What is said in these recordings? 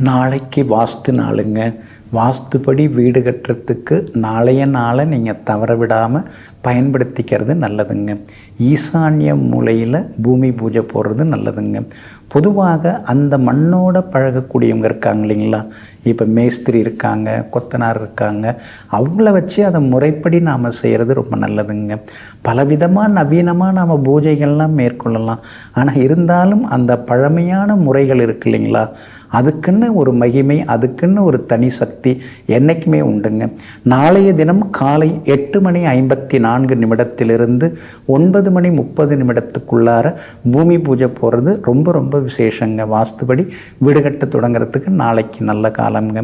நாளைக்கு வாஸ்து நாளுங்க. வாஸ்துப்படி வீடு கட்டுறதுக்கு நாளைய நாளை நீங்கள் தவற விடாமல் பயன்படுத்திக்கிறது நல்லதுங்க. ஈசான்ய மூலையில் பூமி பூஜை போடுறது நல்லதுங்க. பொதுவாக அந்த மண்ணோட பழகக்கூடியவங்க இருக்காங்க இல்லைங்களா, இப்போ மேஸ்திரி இருக்காங்க, கொத்தனார் இருக்காங்க, அவங்கள வச்சு அதை முறைப்படி நாம் செய்கிறது ரொம்ப நல்லதுங்க. பலவிதமாக நவீனமாக நாம் பூஜைகள்லாம் மேற்கொள்ளலாம். ஆனால் இருந்தாலும் அந்த பழமையான முறைகள் இருக்கு இல்லைங்களா, அதுக்குன்னு ஒரு மகிமை, அதுக்குன்னு ஒரு தனி சக்தி என்றைக்குமே உண்டுங்க. நாளைய தினம் காலை 8:54 9:30 பூமி பூஜை போகிறது ரொம்ப ரொம்ப விசேஷங்க. வாஸ்துபடி வீடு கட்ட தொடங்கிறதுக்கு நாளைக்கு நல்ல காலம்ங்க.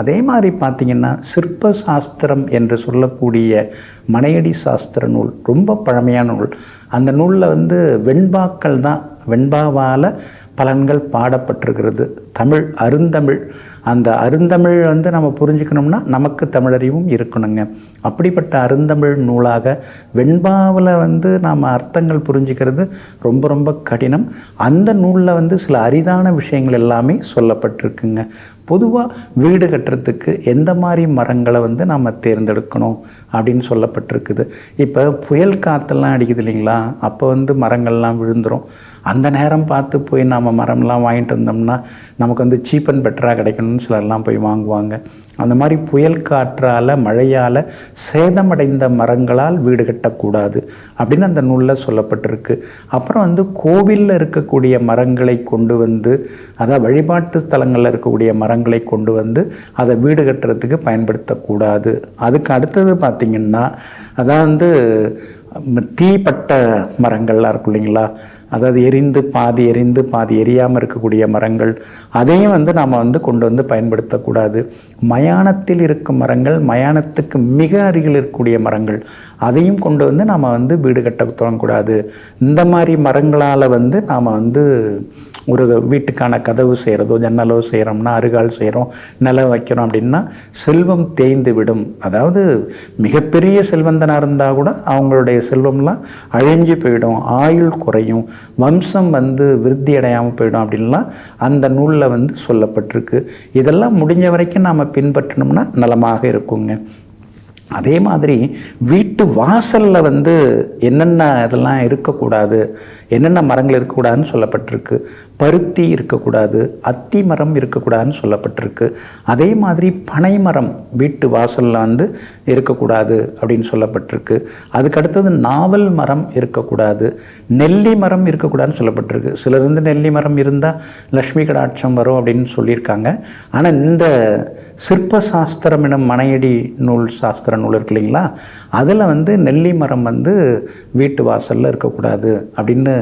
அதே மாதிரி பார்த்திங்கன்னா சிற்ப சாஸ்திரம் என்று சொல்லக்கூடிய மனையடி சாஸ்திர நூல் ரொம்ப பழமையான நூல். அந்த நூலில் வெண்பாக்கள் தான், வெண்பாவால் பலன்கள் பாடப்பட்டிருக்கிறது. தமிழ் அருந்தமிழ். அந்த அருந்தமிழ் நம்ம புரிஞ்சுக்கணும்னா நமக்கு தமிழறிவும் இருக்கணுங்க. அப்படிப்பட்ட அருந்தமிழ் நூலாக வெண்பாவில் நாம் அர்த்தங்கள் புரிஞ்சுக்கிறது ரொம்ப ரொம்ப கடினம். அந்த நூலில் சில அரிதான விஷயங்கள் எல்லாமே சொல்லப்பட்டிருக்குங்க. பொதுவாக வீடு கட்டுறதுக்கு எந்த மாதிரி மரங்களை நாம் தேர்ந்தெடுக்கணும் அப்படின்னு சொல்லப்பட்டிருக்குது. இப்போ புயல் காற்றெல்லாம் அடிக்குது இல்லைங்களா, அப்போ மரங்கள்லாம் விழுந்துடும். அந்த நேரம் பார்த்து போய் நாம் மரம்லாம் வாங்கிட்டு வந்தோம்னா நமக்கு சீப் அண்ட் பெட்டராக கிடைக்கணும்னு சிலர்லாம் போய் வாங்குவாங்க. அந்த மாதிரி புயல் காற்றால் மழையால் சேதமடைந்த மரங்களால் வீடு கட்டக்கூடாது அப்படின்னு அந்த நூலில் சொல்லப்பட்டிருக்கு. அப்புறம் கோவிலில் இருக்கக்கூடிய மரங்களை கொண்டு அதாவது வழிபாட்டு ஸ்தலங்களில் இருக்கக்கூடிய மரங்களை கொண்டு அதை வீடு கட்டுறதுக்கு பயன்படுத்தக்கூடாது. அதுக்கு அடுத்தது பார்த்திங்கன்னா அதாவது தீப்பட்ட மரங்கள்லாம் இருக்கும் இல்லைங்களா, அதாவது எரிந்து பாதி எரியாமல் இருக்கக்கூடிய மரங்கள், அதையும் நாம் கொண்டு பயன்படுத்தக்கூடாது. மயானத்தில் இருக்கும் மரங்கள், மயானத்துக்கு மிக அருகில் இருக்கக்கூடிய மரங்கள், அதையும் கொண்டு நாம் வீடு கட்ட தொடங்கக்கூடாது. இந்த மாதிரி மரங்களால் நாம் ஒரு வீட்டுக்கான கதவு செய்கிறதோ ஜன்னலோ செய்கிறோம்னா, அருகால் செய்கிறோம், நிலம் வைக்கிறோம் அப்படின்னா செல்வம் தேய்ந்து விடும். அதாவது மிகப்பெரிய செல்வந்தனாக இருந்தால் கூட அவங்களுடைய செல்வம்லாம் அழிஞ்சு போயிடும், ஆயுள் குறையும், வம்சம் விருத்தி அடையாமல் போயிடும் அப்படின்லாம் அந்த நூலில் சொல்லப்பட்டிருக்கு. இதெல்லாம் முடிஞ்ச வரைக்கும் நாம் பின்பற்றணும்னா நலமாக இருக்குங்க. அதே மாதிரி வீட்டு வாசலில் என்னென்ன இதெல்லாம் இருக்கக்கூடாது, என்னென்ன மரங்கள் இருக்கக்கூடாதுன்னு சொல்லப்பட்டிருக்கு. பருத்தி இருக்கக்கூடாது, அத்தி மரம் இருக்கக்கூடாதுன்னு சொல்லப்பட்டிருக்கு. அதே மாதிரி பனை மரம் வீட்டு வாசலில் இருக்கக்கூடாது அப்படின்னு சொல்லப்பட்டிருக்கு. அதுக்கடுத்தது நாவல் மரம் இருக்கக்கூடாது, நெல்லி மரம் இருக்கக்கூடாதுன்னு சொல்லப்பட்டிருக்கு. சிலர் நெல்லி மரம் இருந்தால் லக்ஷ்மி கடாட்சம் வரும் அப்படின்னு சொல்லியிருக்காங்க. ஆனால் இந்த சிற்ப சாஸ்திரம் எனும் மனையடி நூல் சாஸ்திர நூல் இருக்கு இல்லைங்களா, அதில் நெல்லி மரம் வீட்டு வாசலில் இருக்கக்கூடாது அப்படின்னு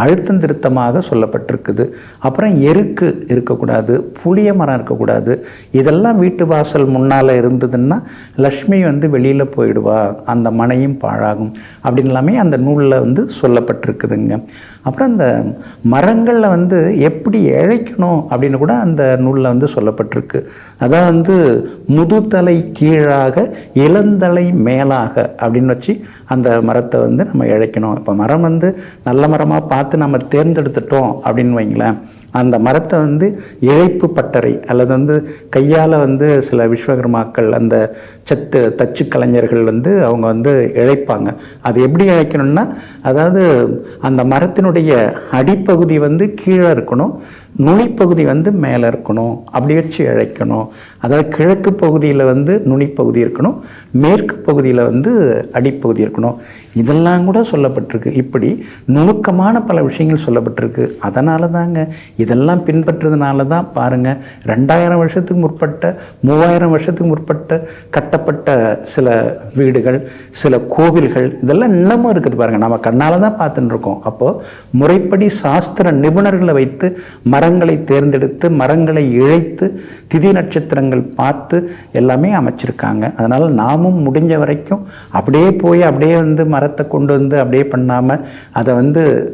அழுத்தம் திருத்தமாக சொல்லப்பட்டிருக்குது. அப்புறம் எருக்கு இருக்கக்கூடாது, புளிய மரம் இருக்கக்கூடாது. இதெல்லாம் வீட்டு வாசல் முன்னால் இருந்ததுன்னா லக்ஷ்மி வெளியில் போயிடுவா, அந்த மனையும் பாழாகும் அப்படின்னு எல்லாமே அந்த நூலில் சொல்லப்பட்டிருக்குதுங்க. அப்புறம் அந்த மரங்களில் எப்படி இழைக்கணும் அப்படின்னு கூட அந்த நூலில் சொல்லப்பட்டிருக்கு. அதாவது முதுதலை கீழாக இளந்தலை மேலாக அப்படின்னு வச்சு அந்த மரத்தை நம்ம இழைக்கணும். இப்போ மரம் நல்ல மரமாக பார்த்து நம்ம தேர்ந்தெடுத்துட்டோம் அப்படின்னு வைங்களேன், அந்த மரத்தை இழைப்பு பட்டறை அல்லது கையால் சில விஸ்வகர்மாக்கள் அந்த தச்சு கலைஞர்கள் அவங்க இழைப்பாங்க. அது எப்படி இழைக்கணும்னா, அதாவது அந்த மரத்தினுடைய அடிப்பகுதி கீழே இருக்கணும், நுனிப்பகுதி மேலே இருக்கணும், அப்படி வச்சு இழைக்கணும். அதாவது கிழக்கு பகுதியில் நுனிப்பகுதி இருக்கணும், மேற்கு பகுதியில் அடிப்பகுதி இருக்கணும். இதெல்லாம் கூட சொல்லப்பட்டிருக்கு. இப்படி நுணுக்கமான பல விஷயங்கள் சொல்லப்பட்டிருக்கு. அதனால தாங்க இதெல்லாம் பின்பற்றதுனால தான் பாருங்கள், 2000 வருஷத்துக்கு முற்பட்ட 3000 வருஷத்துக்கு முற்பட்ட கட்டப்பட்ட சில வீடுகள், சில கோவில்கள் இதெல்லாம் இன்னமும் இருக்குது பாருங்கள். நம்ம கண்ணால் தான் பார்த்துட்டு இருக்கோம். அப்போது முறைப்படி சாஸ்திர நிபுணர்களை வைத்து மரங்களை தேர்ந்தெடுத்து மரங்களை இழைத்து திதி நட்சத்திரங்கள் பார்த்து எல்லாமே அமைச்சிருக்காங்க. அதனால் நாமும் முடிஞ்ச வரைக்கும் அப்படியே போய் அப்படியே மரத்தை கொண்டு அப்படியே பண்ணாமல் அதை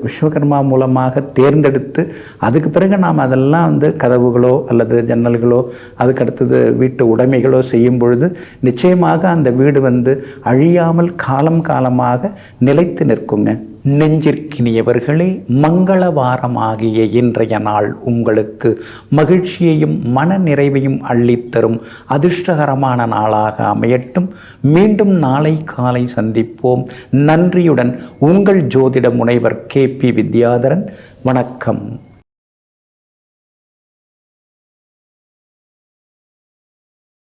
விஸ்வகர்மா மூலமாக தேர்ந்தெடுத்து அதுக்கு பிறகு நாம் அதெல்லாம் கதவுகளோ அல்லது ஜன்னல்களோ அதுக்கடுத்தது வீட்டு உடைமைகளோ செய்யும் பொழுது நிச்சயமாக அந்த வீடு அழியாமல் காலம் காலமாக நிலைத்து நிற்குங்க. நெஞ்சிற்கினியவர்களே, மங்களவாரமாகிய இன்றைய நாள் உங்களுக்கு மகிழ்ச்சியையும் மன நிறைவையும் அள்ளித்தரும் அதிர்ஷ்டகரமான நாளாக அமையட்டும். மீண்டும் நாளை காலை சந்திப்போம். நன்றியுடன் உங்கள் ஜோதிட முனைவர் KP வித்யாதரன். வணக்கம்.